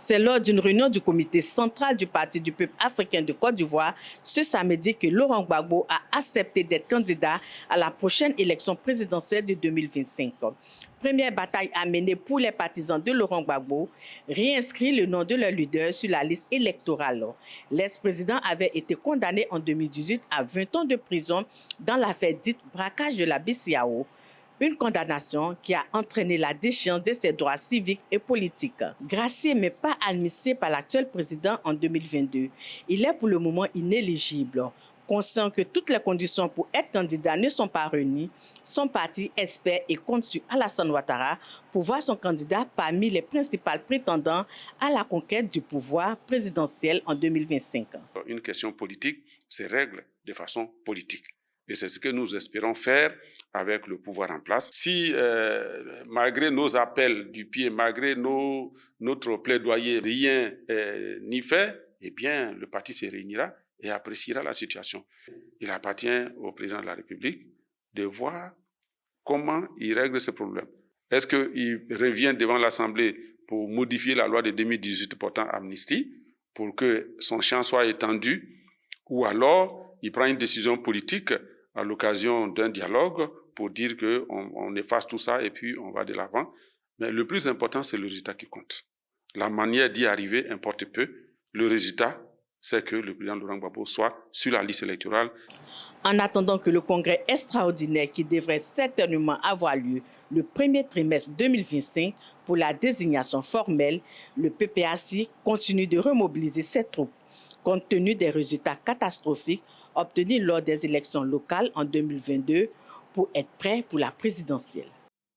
C'est lors d'une réunion du comité central du Parti du peuple africain de Côte d'Ivoire ce samedi que Laurent Gbagbo a accepté d'être candidat à la prochaine élection présidentielle de 2025. Première bataille à mener pour les partisans de Laurent Gbagbo, réinscrit le nom de leur leader sur la liste électorale. L'ex-président avait été condamné en 2018 à 20 ans de prison dans l'affaire dite braquage de la BCEAO. Une condamnation qui a entraîné la déchéance de ses droits civiques et politiques. Gracié mais pas amnistié par l'actuel président en 2022, il est pour le moment inéligible. Conscient que toutes les conditions pour être candidat ne sont pas réunies, son parti espère et compte sur Alassane Ouattara pour voir son candidat parmi les principaux prétendants à la conquête du pouvoir présidentiel en 2025. Une question politique se règle de façon politique. Et c'est ce que nous espérons faire avec le pouvoir en place. Si, malgré nos appels du pied, malgré notre plaidoyer, rien n'y fait, eh bien, le parti se réunira et appréciera la situation. Il appartient au président de la République de voir comment il règle ce problème. Est-ce qu'il revient devant l'Assemblée pour modifier la loi de 2018 portant amnistie, pour que son champ soit étendu, ou alors il prend une décision politique à l'occasion d'un dialogue pour dire qu'on efface tout ça et puis on va de l'avant. Mais le plus important, c'est le résultat qui compte. La manière d'y arriver importe peu. Le résultat, c'est que le président Laurent Gbagbo soit sur la liste électorale. En attendant que le congrès extraordinaire qui devrait certainement avoir lieu le premier trimestre 2025 pour la désignation formelle, le PPAC continue de remobiliser ses troupes compte tenu des résultats catastrophiques obtenus lors des élections locales en 2022 pour être prêt pour la présidentielle.